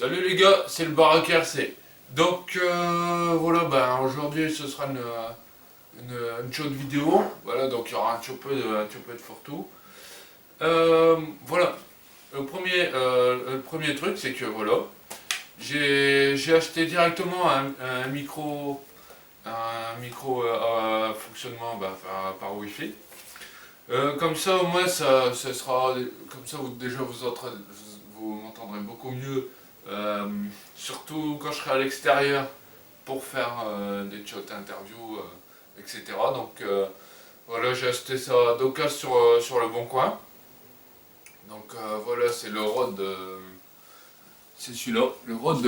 Salut les gars, c'est le Barack RC. Donc voilà, aujourd'hui ce sera une chaude vidéo. Voilà, donc il y aura un petit peu de fourre-tout. Voilà, le premier truc c'est que voilà, j'ai acheté directement un micro, à fonctionnement par Wi-Fi. Comme ça au moins ça sera, comme ça vous m'entendrez beaucoup mieux. Euh, Surtout quand je serai à l'extérieur pour faire des shots interviews, etc. Donc voilà, j'ai acheté ça d'occasion sur le Bon Coin. Donc voilà, c'est le Rode, c'est celui-là, le Rode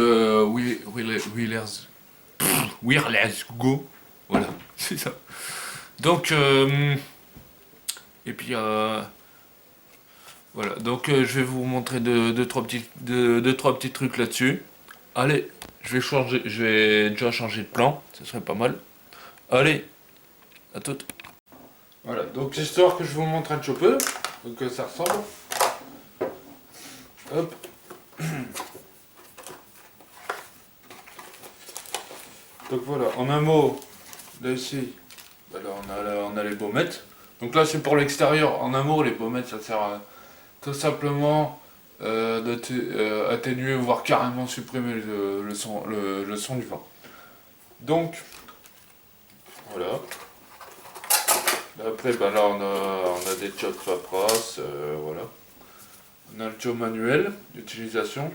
Wireless Go. Voilà, c'est ça. Donc, et puis voilà, donc je vais vous montrer deux, trois petits trucs là-dessus. Allez, je vais déjà changer de plan, ce serait pas mal. Allez, à toutes. Voilà, donc histoire que je vous montre un petit peu, donc ça ressemble. Hop. Donc voilà, en un mot, là ici, là on a les baumettes. Donc là c'est pour l'extérieur, en un mot les baumettes ça sert à tout simplement d'atténuer, voire carrément supprimer le son du vent. Donc, voilà. Après, là, on a des chocs papras, voilà. On a le job manuel d'utilisation.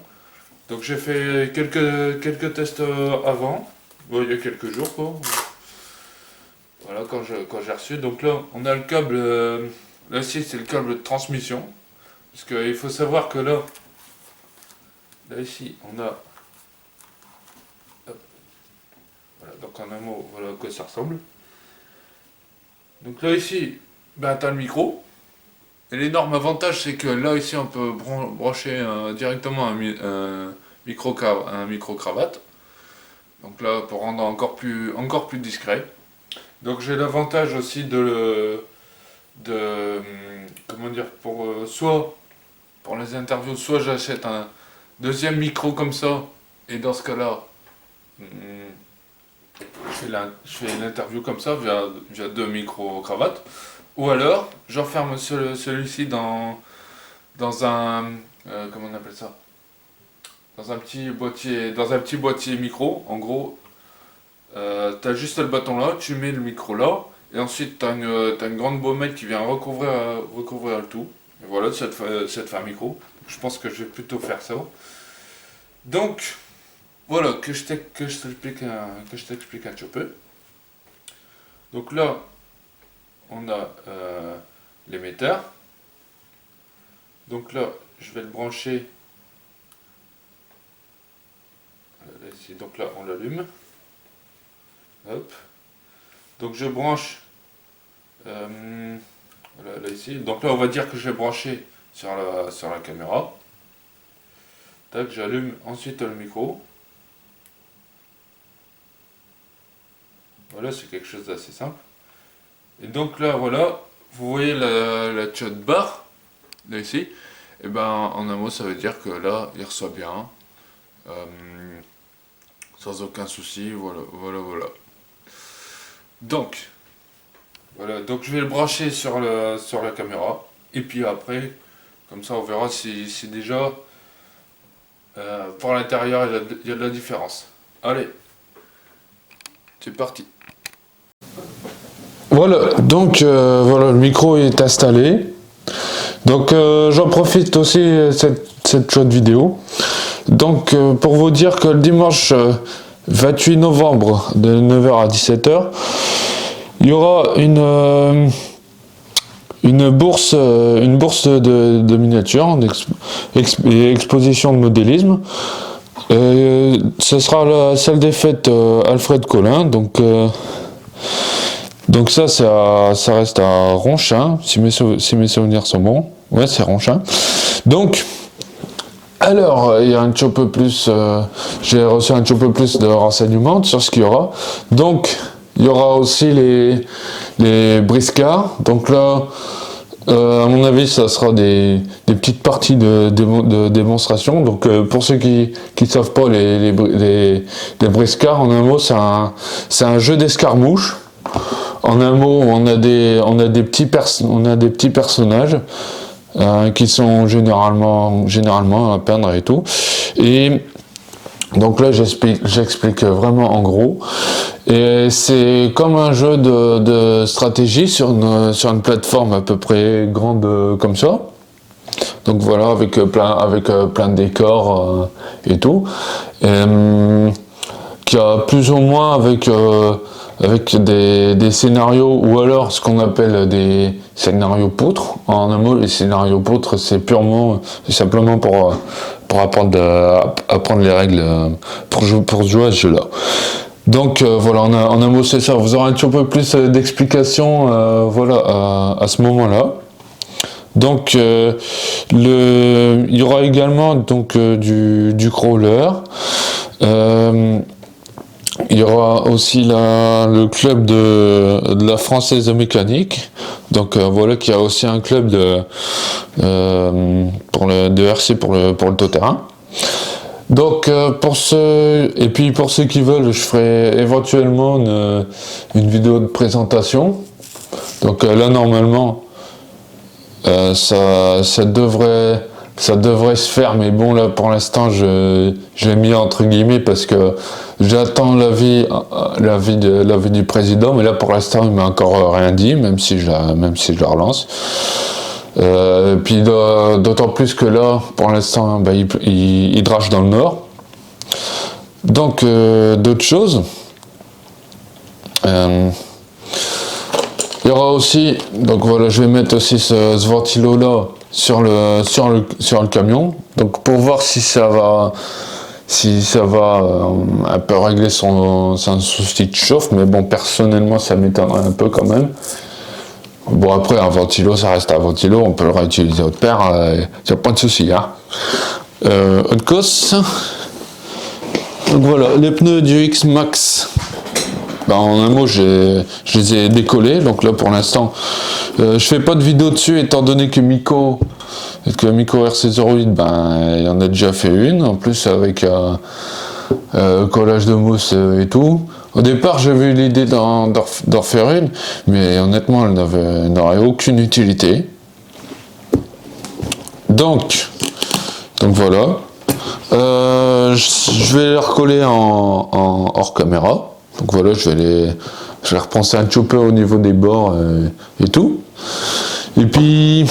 Donc, j'ai fait quelques tests avant, bon, il y a quelques jours, quoi. Voilà, quand j'ai reçu. Donc là, on a le câble, là, ici, c'est le câble de transmission. Parce qu'il faut savoir que là ici, on a, hop, voilà, donc en un mot, voilà à quoi ça ressemble. Donc là ici, tu as le micro. Et l'énorme avantage, c'est que là ici, on peut brancher directement un micro-cravate. Donc là, pour rendre encore plus discret. Donc j'ai l'avantage aussi comment dire, soit pour les interviews, soit j'achète un deuxième micro comme ça, et dans ce cas-là, je fais l'interview comme ça via deux micro-cravates, ou alors j'enferme celui-ci dans un, comment on appelle ça, dans un petit boîtier micro. En gros, t'as juste le bâton là, tu mets le micro là, et ensuite t'as une grande baumette qui vient recouvrir le tout. Et voilà, ça te fait un micro. Je pense que je vais plutôt faire ça. Donc, voilà, que je t'explique un petit peu. Donc là, on a l'émetteur. Donc là, je vais le brancher. Ici, donc là, on l'allume. Hop. Donc je branche. Voilà, là ici. Donc là, on va dire que je vais brancher sur la caméra. Tac, j'allume ensuite le micro. Voilà, c'est quelque chose d'assez simple. Et donc là, voilà, vous voyez la shot bar, là ici. Et en un mot, ça veut dire que là, il reçoit bien. Sans aucun souci, voilà. Donc, voilà, donc je vais le brancher sur la caméra. Et puis après, comme ça, on verra si déjà, pour l'intérieur, il y a de la différence. Allez, c'est parti. Voilà, donc voilà, le micro est installé. Donc j'en profite aussi cette chouette vidéo. Donc pour vous dire que le dimanche 28 novembre de 9h à 17h, il y aura une bourse de miniatures, exposition de modélisme. Ce sera la salle des fêtes Alfred Collin, donc ça reste à Ronchin, si mes souvenirs sont bons. Ouais, c'est Ronchin. Donc, alors, il y a un petit peu plus, j'ai reçu un petit peu plus de renseignements sur ce qu'il y aura. Donc, il y aura aussi les briscards. Donc là, À mon avis, ça sera des petites parties de démonstration. Donc, pour ceux qui savent pas, les briscards, en un mot, c'est un jeu d'escarmouche. En un mot, on a des petits personnages qui sont généralement à peindre et tout. Et donc là, j'explique vraiment en gros. Et c'est comme un jeu de stratégie sur une plateforme à peu près grande comme ça. Donc voilà, avec plein de décors et tout. Qui a plus ou moins avec des scénarios, ou alors ce qu'on appelle des scénarios poutres. En un mot, les scénarios poutres, c'est simplement pour apprendre les règles pour jouer à ce jeu-là. Donc voilà, en un mot, c'est ça. Vous aurez un petit peu plus d'explications à ce moment-là. Donc il y aura également donc du crawler. Il y aura aussi le club de la Française de mécanique. Donc voilà, qui a aussi un club de RC pour le tout-terrain. Donc pour ceux qui veulent, je ferai éventuellement une vidéo de présentation. Donc là normalement ça devrait se faire, mais bon, là pour l'instant je l'ai mis entre guillemets parce que j'attends l'avis du président, mais là pour l'instant il m'a encore rien dit, même si je la relance. Puis d'autant plus que là pour l'instant il drache dans le nord. Donc d'autres choses. Il y aura aussi, donc voilà, je vais mettre aussi ce ventilo là sur le camion, donc pour voir si ça va un peu régler son souci de chauffe, mais bon, personnellement ça m'étonnerait un peu quand même. Bon, après un ventilo ça reste un ventilo, on peut le réutiliser autre paire, y a pas de souci, hein. Autre cause, donc voilà, les pneus du X-Max. En un mot, je les ai décollés, donc là pour l'instant je fais pas de vidéo dessus étant donné que Miko RC08, il en a déjà fait une, en plus avec collage de mousse et tout. Au départ j'avais eu l'idée d'en refaire une, mais honnêtement elle n'aurait aucune utilité. Donc voilà, je vais les recoller en hors caméra. Donc voilà, je vais repenser un petit peu au niveau des bords et tout. Et puis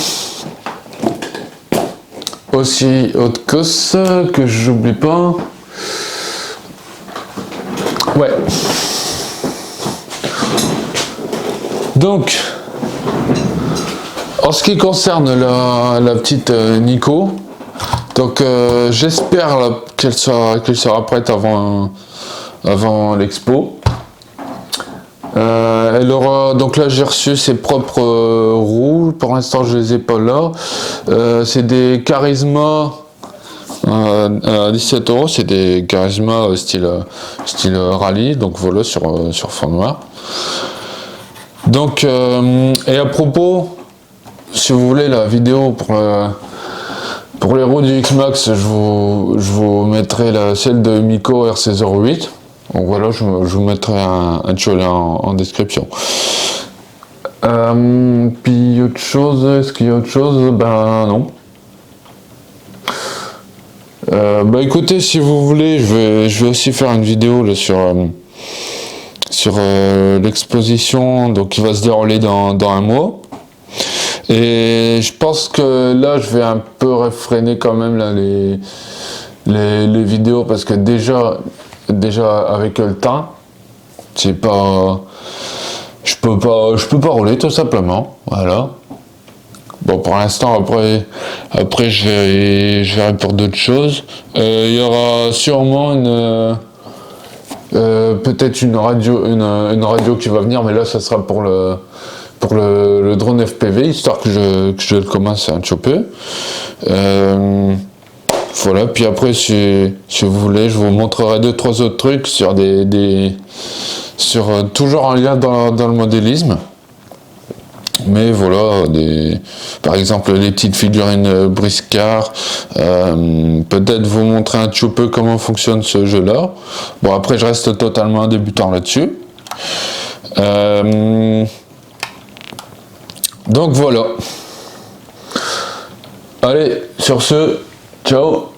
aussi autre chose que j'oublie pas. Ouais. Donc en ce qui concerne la petite Nico, donc j'espère qu'elle sera prête avant l'expo. Elle aura, donc là j'ai reçu ses propres roues, pour l'instant je les ai pas là. C'est des Charisma à 17€, c'est des Charisma style rallye, donc voilà, sur fond noir. Donc et à propos, si vous voulez la vidéo pour les roues du X-Max, je vous mettrai celle de Miko RC08. Donc voilà, je vous mettrai un tutoriel en description. Puis autre chose, est-ce qu'il y a autre chose? Ben non. Écoutez, si vous voulez, je vais aussi faire une vidéo là, sur l'exposition, donc qui va se dérouler dans un mois. Et je pense que là, je vais un peu réfréner quand même là, les vidéos, parce que déjà avec le temps, je peux pas rouler tout simplement, voilà. Bon, pour l'instant, après je verrai pour d'autres choses. Il y aura sûrement peut-être une radio qui va venir, mais là ça sera pour le drone FPV, histoire que je le commence un petit peu. Voilà, puis après si vous voulez, je vous montrerai 2-3 autres trucs sur toujours en lien dans le modélisme. Mais voilà, par exemple les petites figurines briscard, peut-être vous montrer un petit peu comment fonctionne ce jeu-là. Bon, après je reste totalement un débutant là-dessus. Donc voilà. Allez, sur ce, ciao.